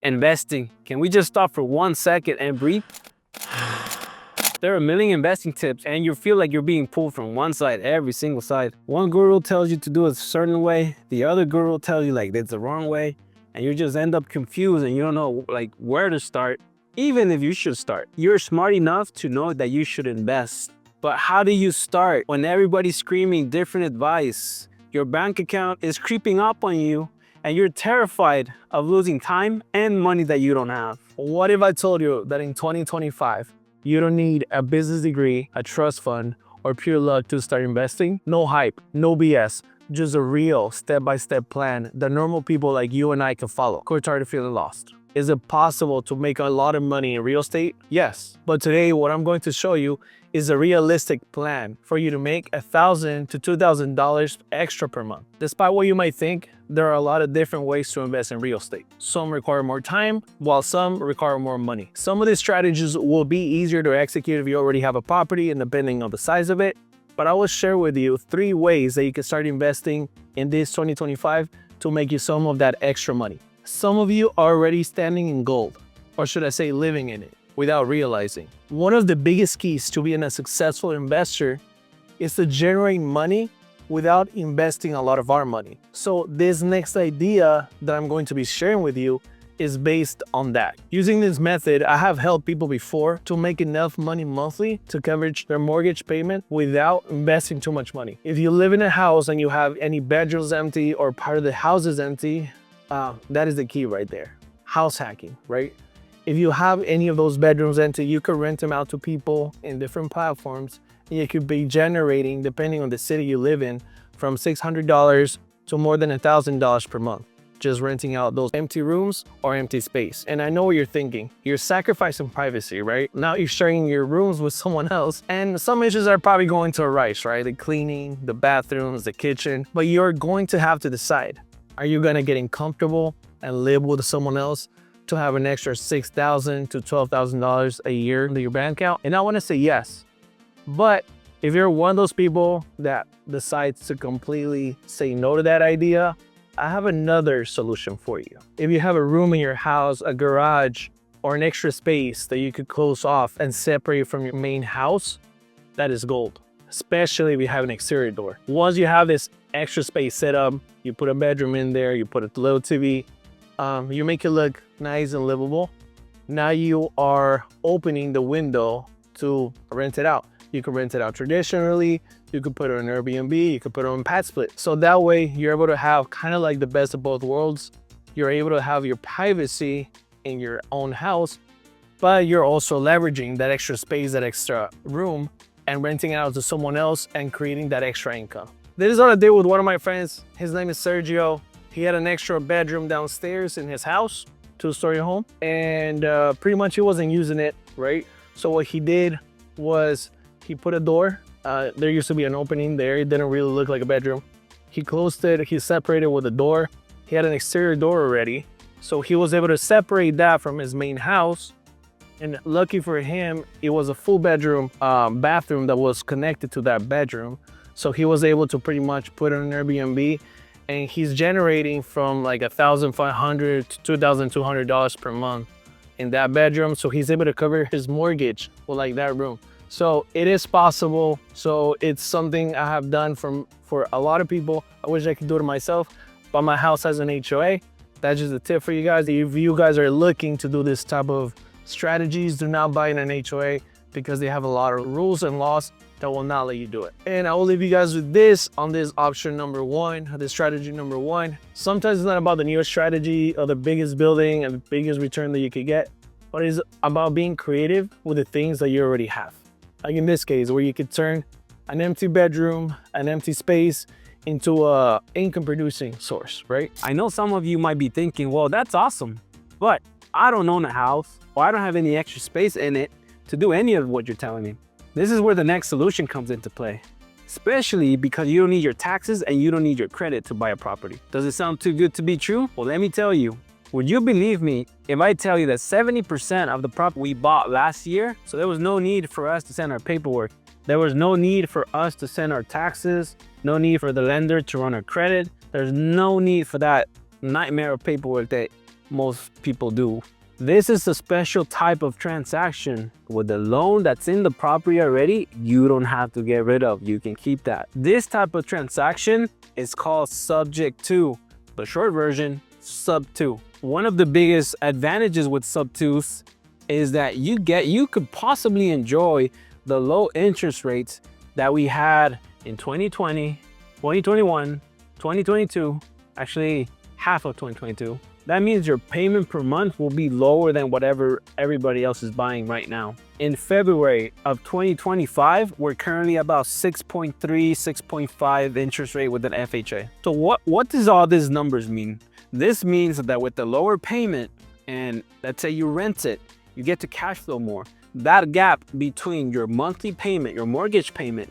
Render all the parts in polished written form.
Investing. Can we just stop for 1 second and breathe? There are a million investing tips and you feel like you're being pulled from one side, every single side. One guru tells you to do it a certain way, the other guru tells you like it's the wrong way, and you just end up confused and you don't know like where to start, even if you should start. You're smart enough to know that you should invest. But how do you start when everybody's screaming different advice? Your bank account is creeping up on you and you're terrified of losing time and money that you don't have. What if I told you that in 2025, you don't need a business degree, a trust fund, or pure luck to start investing? No hype, no BS, just a real step-by-step plan that normal people like you and I can follow. Quit tired of feeling lost. Is it possible to make a lot of money in real estate? Yes. But today, what I'm going to show you is a realistic plan for you to make $1,000 to $2,000 extra per month. Despite what you might think, there are a lot of different ways to invest in real estate. Some require more time, while some require more money. Some of these strategies will be easier to execute if you already have a property and depending on the size of it. But I will share with you 3 ways that you can start investing in this 2025 to make you some of that extra money. Some of you are already standing in gold, or should I say living in it, without realizing. One of the biggest keys to being a successful investor is to generate money without investing a lot of our money. So this next idea that I'm going to be sharing with you is based on that. Using this method, I have helped people before to make enough money monthly to cover their mortgage payment without investing too much money. If you live in a house and you have any bedrooms empty or part of the house is empty, that is the key right there. House hacking, right? If you have any of those bedrooms empty, you could rent them out to people in different platforms. And you could be generating, depending on the city you live in, from $600 to more than $1,000 per month, just renting out those empty rooms or empty space. And I know what you're thinking. You're sacrificing privacy, right? Now you're sharing your rooms with someone else, and some issues are probably going to arise, right? The cleaning, the bathrooms, the kitchen. But you're going to have to decide, are you gonna get comfortable and live with someone else to have an extra $6,000 to $12,000 a year in your bank account? And I wanna say yes. But if you're one of those people that decides to completely say no to that idea, I have another solution for you. If you have a room in your house, a garage, or an extra space that you could close off and separate from your main house, that is gold, especially if you have an exterior door. Once you have this extra space set up, you put a bedroom in there, you put a little TV, you make it look nice and livable. Now you are opening the window to rent it out. You can rent it out traditionally, you could put it on Airbnb, you could put it on Pad Split. So that way you're able to have kind of like the best of both worlds. You're able to have your privacy in your own house, but you're also leveraging that extra space, that extra room, and renting it out to someone else and creating that extra income. This is what I did with one of my friends. His name is Sergio. He had an extra bedroom downstairs in his house, 2-story home, and pretty much he wasn't using it, right? So what he did was he put a door. There used to be an opening there. It didn't really look like a bedroom. He closed it, he separated with a door. He had an exterior door already. So he was able to separate that from his main house. And lucky for him, it was a full bedroom bathroom that was connected to that bedroom. So he was able to pretty much put it on Airbnb, and he's generating from like $1,500 to $2,200 per month in that bedroom. So he's able to cover his mortgage with like that room. So it is possible. So it's something I have done for a lot of people. I wish I could do it myself, but my house has an HOA. That's just a tip for you guys. If you guys are looking to do this type of strategies, do not buy in an HOA because they have a lot of rules and laws that will not let you do it. And I will leave you guys with this on this option number 1, this strategy number 1. Sometimes it's not about the newest strategy or the biggest building and the biggest return that you could get, but it's about being creative with the things that you already have. Like in this case, where you could turn an empty bedroom, an empty space into a income producing source, right? I know some of you might be thinking, well, that's awesome, but I don't own a house or I don't have any extra space in it to do any of what you're telling me. This is where the next solution comes into play, especially because you don't need your taxes and you don't need your credit to buy a property. Does it sound too good to be true? Well, let me tell you. Would you believe me if I tell you that 70% of the property we bought last year, so there was no need for us to send our paperwork. There was no need for us to send our taxes, no need for the lender to run our credit. There's no need for that nightmare of paperwork that most people do. This is a special type of transaction with the loan that's in the property already. You don't have to get rid of. You can keep that. This type of transaction is called subject to. The short version, SubTo. One of the biggest advantages with SubTos is that you could possibly enjoy the low interest rates that we had in 2020, 2021, 2022, actually half of 2022. That means your payment per month will be lower than whatever everybody else is buying right now. In February of 2025, we're currently about 6.3, 6.5 interest rate with an FHA. So what does all these numbers mean? This means that with the lower payment, and let's say you rent it, you get to cash flow more. That gap between your monthly payment, your mortgage payment,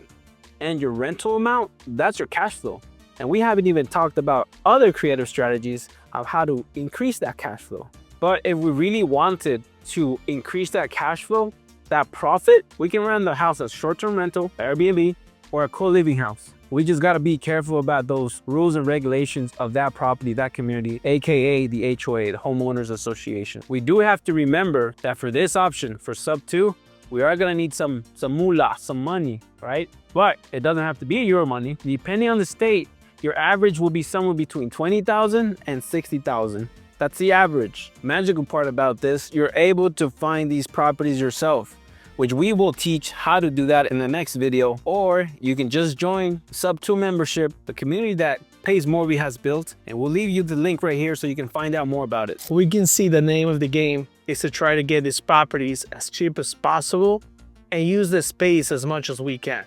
and your rental amount, that's your cash flow. And we haven't even talked about other creative strategies of how to increase that cash flow. But if we really wanted to increase that cash flow, that profit, we can rent the house as short-term rental, Airbnb, or a co-living house. We just got to be careful about those rules and regulations of that property, that community, aka the HOA, the Homeowners Association. We do have to remember that for this option, for SubTo, we are going to need some moolah, some money, right? But it doesn't have to be your money. Depending on the state, your average will be somewhere between $20,000 and $60,000. That's the average. Magical part about this, you're able to find these properties yourself, which we will teach how to do that in the next video. Or you can just join SubTo membership, the community that Pays Morby has built, and we'll leave you the link right here so you can find out more about it. We can see the name of the game is to try to get these properties as cheap as possible and use the space as much as we can,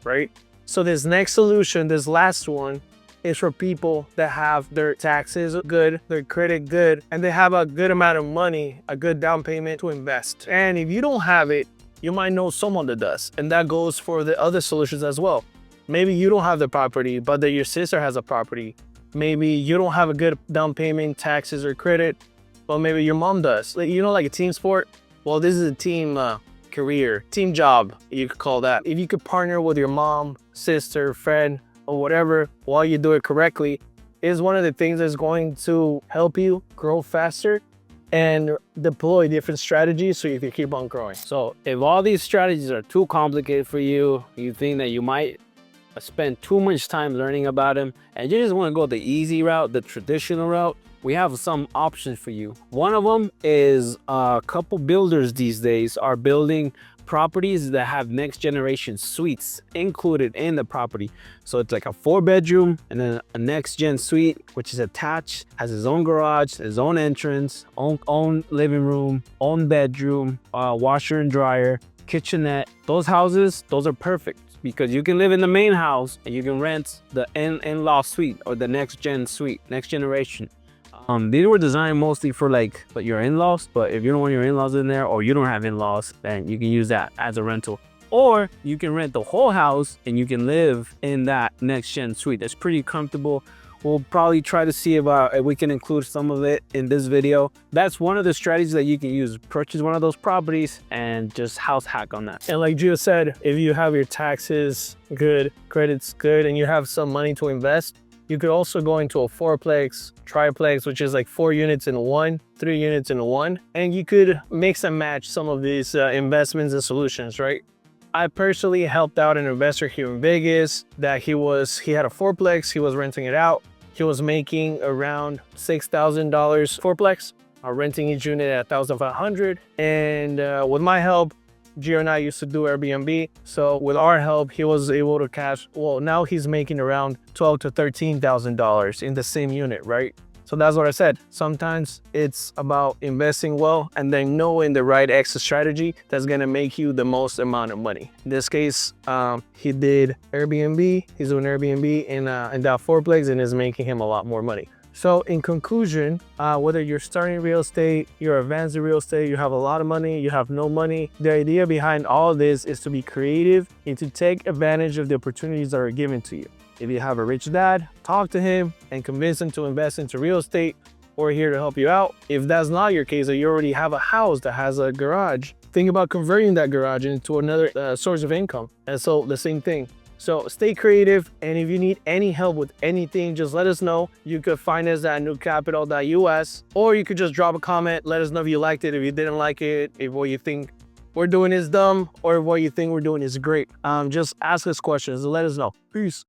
right? So this next solution, this last one, is for people that have their taxes good, their credit good, and they have a good amount of money, a good down payment to invest. And if you don't have it, you might know someone that does. And that goes for the other solutions as well. Maybe you don't have the property, but that your sister has a property. Maybe you don't have a good down payment, taxes, or credit, but maybe your mom does. Like, you know, like a team sport? Well, this is a team career, team job, you could call that. If you could partner with your mom, sister, friend, or whatever, while you do it correctly, is one of the things that's going to help you grow faster and deploy different strategies so you can keep on growing. So if all these strategies are too complicated for you, you think that you might spend too much time learning about them, and you just want to go the easy route, the traditional route, we have some options for you. One of them is a couple builders these days are building properties that have next generation suites included in the property. So it's like a 4-bedroom and then a next gen suite, which is attached, has its own garage, its own entrance, own living room, own bedroom, washer and dryer, kitchenette. Those houses, those are perfect because you can live in the main house and you can rent the in-law suite or the next gen suite, next generation. These were designed mostly for like your in-laws, but if you don't want your in-laws in there or you don't have in-laws, then you can use that as a rental. Or you can rent the whole house and you can live in that next gen suite. That's pretty comfortable. We'll probably try to see if we can include some of it in this video. That's one of the strategies that you can use. Purchase one of those properties and just house hack on that. And like Gio said, if you have your taxes good, credit's good, and you have some money to invest, you could also go into a 4-plex, triplex, which is like 4 units in one, 3 units in one, and you could mix and match some of these investments and solutions, right? I personally helped out an investor here in Vegas that he had a 4-plex, he was renting it out. He was making around $6,000 4-plex, renting each unit at $1,500. And with my help, Gio and I used to do Airbnb. So with our help, he was able to cash, well, now he's making around $12,000 to $13,000 in the same unit, right? So that's what I said. Sometimes it's about investing well and then knowing the right exit strategy that's gonna make you the most amount of money. In this case, he did Airbnb. He's doing Airbnb in that 4-plex and is making him a lot more money. So in conclusion, whether you're starting real estate, you're advanced in real estate, you have a lot of money, you have no money, the idea behind all of this is to be creative and to take advantage of the opportunities that are given to you. If you have a rich dad, talk to him and convince him to invest into real estate. We're here to help you out. If that's not your case, or you already have a house that has a garage, think about converting that garage into another source of income. And so the same thing, So stay creative, and if you need any help with anything, just let us know. You could find us at newcapital.us, or you could just drop a comment. Let us know if you liked it, if you didn't like it, if what you think we're doing is dumb, or what you think we're doing is great. Just ask us questions and let us know. Peace.